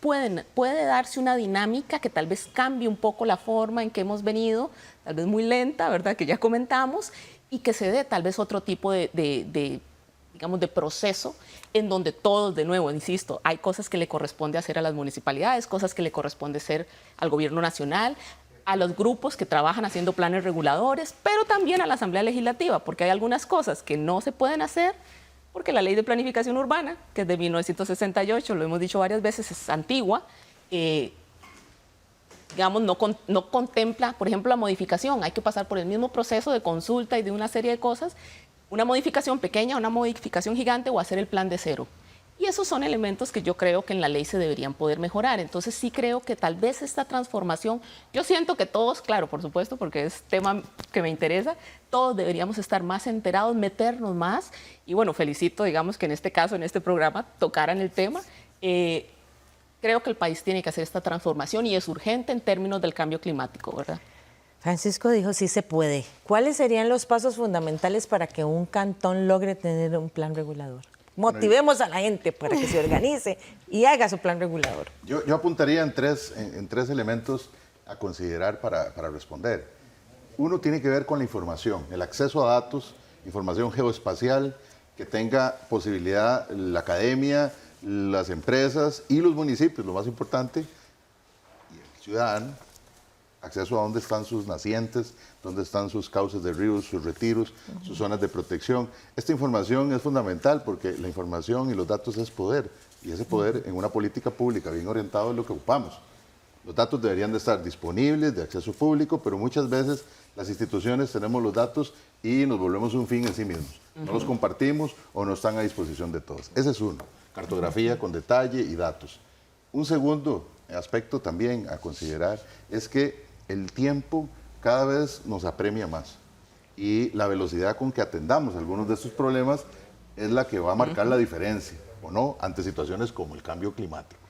puede darse una dinámica que tal vez cambie un poco la forma en que hemos venido, tal vez muy lenta, ¿verdad?, que ya comentamos, y que se dé tal vez otro tipo digamos, de proceso en donde todos, de nuevo, insisto, hay cosas que le corresponde hacer a las municipalidades, cosas que le corresponde hacer al gobierno nacional, a los grupos que trabajan haciendo planes reguladores, pero también a la Asamblea Legislativa, porque hay algunas cosas que no se pueden hacer porque la Ley de Planificación Urbana, que es de 1968, lo hemos dicho varias veces, es antigua, digamos, no contempla, por ejemplo, la modificación. Hay que pasar por el mismo proceso de consulta y de una serie de cosas, una modificación pequeña, una modificación gigante, o hacer el plan de cero. Y esos son elementos que yo creo que en la ley se deberían poder mejorar. Entonces sí creo que tal vez esta transformación, yo siento que todos, claro, por supuesto, porque es tema que me interesa, todos deberíamos estar más enterados, meternos más. Y bueno, felicito, digamos, que en este caso, en este programa, tocaran el tema. Creo que el país tiene que hacer esta transformación y es urgente en términos del cambio climático, ¿verdad? Francisco dijo, sí se puede. ¿Cuáles serían los pasos fundamentales para que un cantón logre tener un plan regulador? Motivemos a la gente para que se organice y haga su plan regulador. Yo apuntaría en tres elementos a considerar para responder. Uno tiene que ver con la información, el acceso a datos, información geoespacial, que tenga posibilidad la academia, las empresas y los municipios, lo más importante, y el ciudadano, acceso a dónde están sus nacientes, dónde están sus cauces de ríos, sus retiros, sus zonas de protección. Esta información es fundamental porque la información y los datos es poder, y ese poder en una política pública bien orientada es lo que ocupamos. Los datos deberían de estar disponibles, de acceso público, pero muchas veces las instituciones tenemos los datos y nos volvemos un fin en sí mismos. No los compartimos o no están a disposición de todos. Ese es uno, cartografía con detalle y datos. Un segundo aspecto también a considerar es que el tiempo cada vez nos apremia más y la velocidad con que atendamos algunos de estos problemas es la que va a marcar la diferencia, o no, ante situaciones como el cambio climático.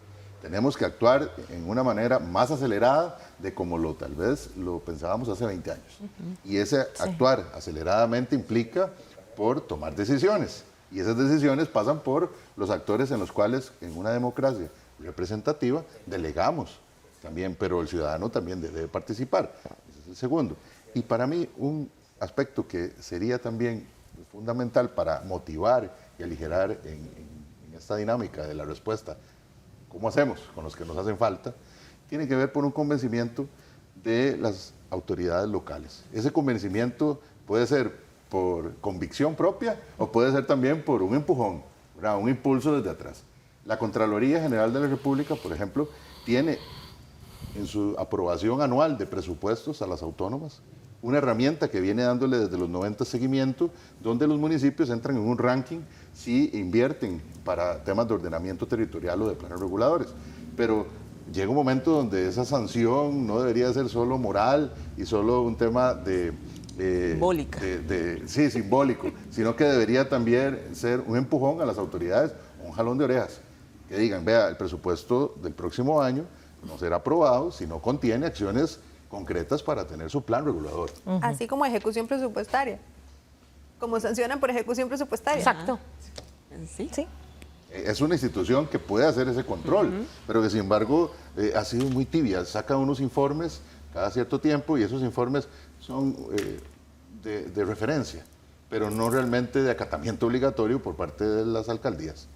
Tenemos que actuar en una manera más acelerada de como tal vez lo pensábamos hace 20 años. Y ese actuar aceleradamente implica por tomar decisiones. Y esas decisiones pasan por los actores en los cuales en una democracia representativa delegamos también, pero el ciudadano también debe participar. Ese es el segundo. Y para mí un aspecto que sería también fundamental para motivar y aligerar en esta dinámica de la respuesta, ¿cómo hacemos con los que nos hacen falta? Tiene que ver por un convencimiento de las autoridades locales. Ese convencimiento puede ser por convicción propia o puede ser también por un empujón, ¿verdad? Un impulso desde atrás. La Contraloría General de la República, por ejemplo, tiene en su aprobación anual de presupuestos a las autónomas una herramienta que viene dándole desde los 90 seguimiento, donde los municipios entran en un ranking si invierten para temas de ordenamiento territorial o de planes reguladores. Pero llega un momento donde esa sanción no debería ser solo moral y solo un tema simbólica. Sí, simbólico, sino que debería también ser un empujón a las autoridades, un jalón de orejas, que digan, vea, el presupuesto del próximo año no será aprobado si no contiene acciones concretas para tener su plan regulador. Así como ejecución presupuestaria, como sancionan por ejecución presupuestaria. Exacto. Sí. Sí. Es una institución que puede hacer ese control, pero que sin embargo ha sido muy tibia. Saca unos informes cada cierto tiempo y esos informes son de referencia, pero no realmente de acatamiento obligatorio por parte de las alcaldías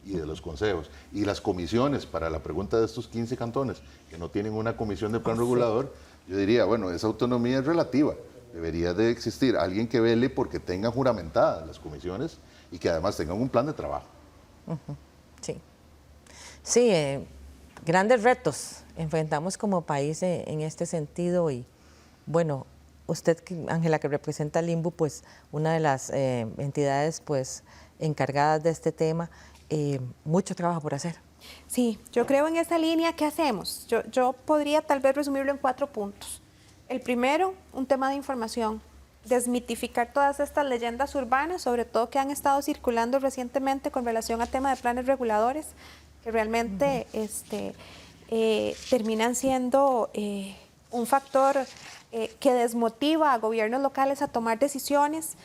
y de los consejos. Y las comisiones, para la pregunta de estos 15 cantones que no tienen una comisión de plan regulador, yo diría, bueno, esa autonomía es relativa. Debería de existir alguien que vele porque tengan juramentadas las comisiones y que además tengan un plan de trabajo. Sí, sí, grandes retos enfrentamos como país en este sentido y bueno, usted, Ángela, que representa al INBU, pues una de las entidades pues encargadas de este tema, mucho trabajo por hacer. Sí, yo creo en esa línea. ¿Qué hacemos? Yo podría tal vez resumirlo en 4 puntos. El primero, un tema de información. Desmitificar todas estas leyendas urbanas, sobre todo que han estado circulando recientemente con relación al tema de planes reguladores, que realmente terminan siendo un factor que desmotiva a gobiernos locales a tomar decisiones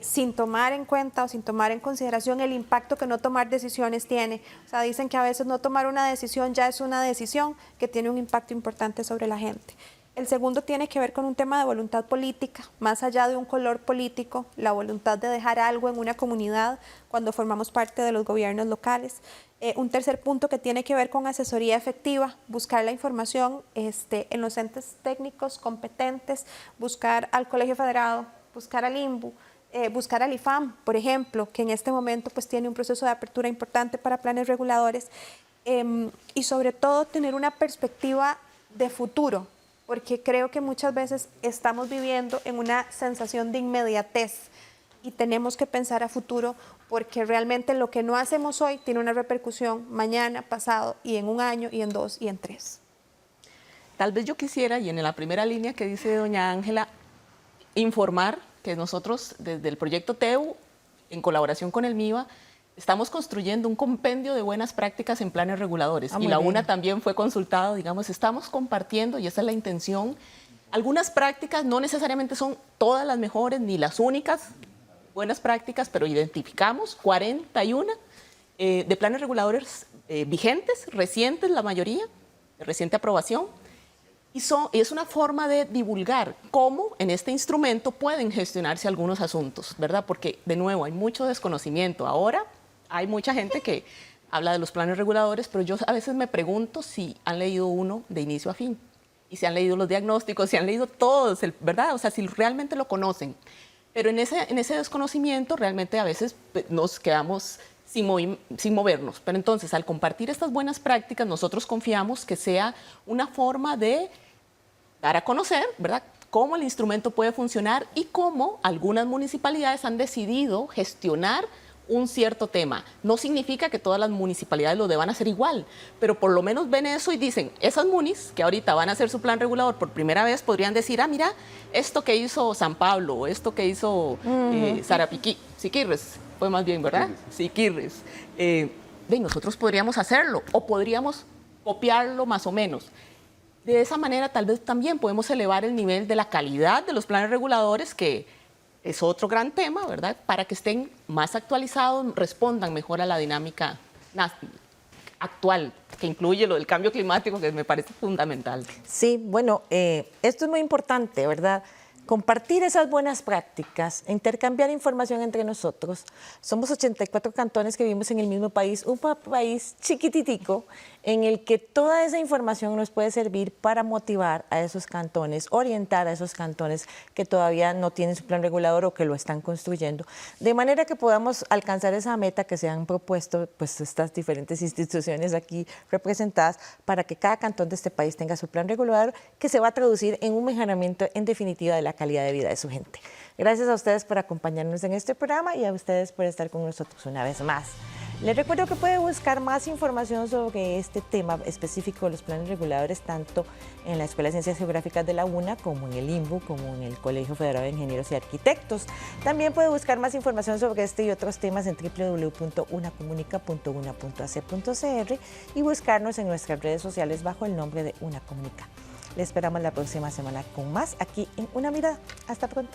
sin tomar en cuenta o sin tomar en consideración el impacto que no tomar decisiones tiene. O sea, dicen que a veces no tomar una decisión ya es una decisión que tiene un impacto importante sobre la gente. El segundo tiene que ver con un tema de voluntad política, más allá de un color político, la voluntad de dejar algo en una comunidad cuando formamos parte de los gobiernos locales. Un tercer punto que tiene que ver con asesoría efectiva, buscar la información en los entes técnicos competentes, buscar al Colegio Federado, buscar al INBU, buscar al IFAM, por ejemplo, que en este momento pues tiene un proceso de apertura importante para planes reguladores, y sobre todo tener una perspectiva de futuro, porque creo que muchas veces estamos viviendo en una sensación de inmediatez y tenemos que pensar a futuro, porque realmente lo que no hacemos hoy tiene una repercusión mañana, pasado, y en 1 año, y en 2, y en 3. Tal vez yo quisiera, y en la primera línea que dice doña Ángela, informar que nosotros desde el proyecto TEU, en colaboración con el MIVA, estamos construyendo un compendio de buenas prácticas en planes reguladores. Y la UNA también fue consultado, digamos, estamos compartiendo, y esa es la intención. Algunas prácticas no necesariamente son todas las mejores ni las únicas buenas prácticas, pero identificamos 41 de planes reguladores vigentes, recientes la mayoría, de reciente aprobación. Y es una forma de divulgar cómo en este instrumento pueden gestionarse algunos asuntos, ¿verdad? Porque, de nuevo, hay mucho desconocimiento. Ahora hay mucha gente que habla de los planes reguladores, pero yo a veces me pregunto si han leído uno de inicio a fin. y se han leído los diagnósticos, se han leído todos, ¿verdad? O sea, si realmente lo conocen. Pero en ese desconocimiento realmente a veces nos quedamos sin movernos. Pero entonces, al compartir estas buenas prácticas, nosotros confiamos que sea una forma de dar a conocer, ¿verdad?, cómo el instrumento puede funcionar y cómo algunas municipalidades han decidido gestionar un cierto tema. No significa que todas las municipalidades lo deban hacer igual, pero por lo menos ven eso y dicen, esas munis que ahorita van a hacer su plan regulador por primera vez podrían decir, ah, mira, esto que hizo San Pablo, o esto que hizo Siquirres, fue más bien, ¿verdad? Siquirres. Nosotros podríamos hacerlo o podríamos copiarlo más o menos. De esa manera tal vez también podemos elevar el nivel de la calidad de los planes reguladores, que es otro gran tema, ¿verdad? Para que estén más actualizados, respondan mejor a la dinámica actual, que incluye lo del cambio climático, que me parece fundamental. Sí, bueno, esto es muy importante, ¿verdad? Compartir esas buenas prácticas, intercambiar información entre nosotros. Somos 84 cantones que vivimos en el mismo país, un país chiquititico en el que toda esa información nos puede servir para motivar a esos cantones, orientar a esos cantones que todavía no tienen su plan regulador o que lo están construyendo, de manera que podamos alcanzar esa meta que se han propuesto pues estas diferentes instituciones aquí representadas, para que cada cantón de este país tenga su plan regulador, que se va a traducir en un mejoramiento en definitiva de la calidad de vida de su gente. Gracias a ustedes por acompañarnos en este programa y a ustedes por estar con nosotros una vez más. Les recuerdo que puede buscar más información sobre este tema específico de los planes reguladores tanto en la Escuela de Ciencias Geográficas de la UNA como en el INBU, como en el Colegio Federal de Ingenieros y Arquitectos. También puede buscar más información sobre este y otros temas en www.unacomunica.una.ac.cr y buscarnos en nuestras redes sociales bajo el nombre de Una Comunica. Les esperamos la próxima semana con más aquí en Una Mirada. Hasta pronto.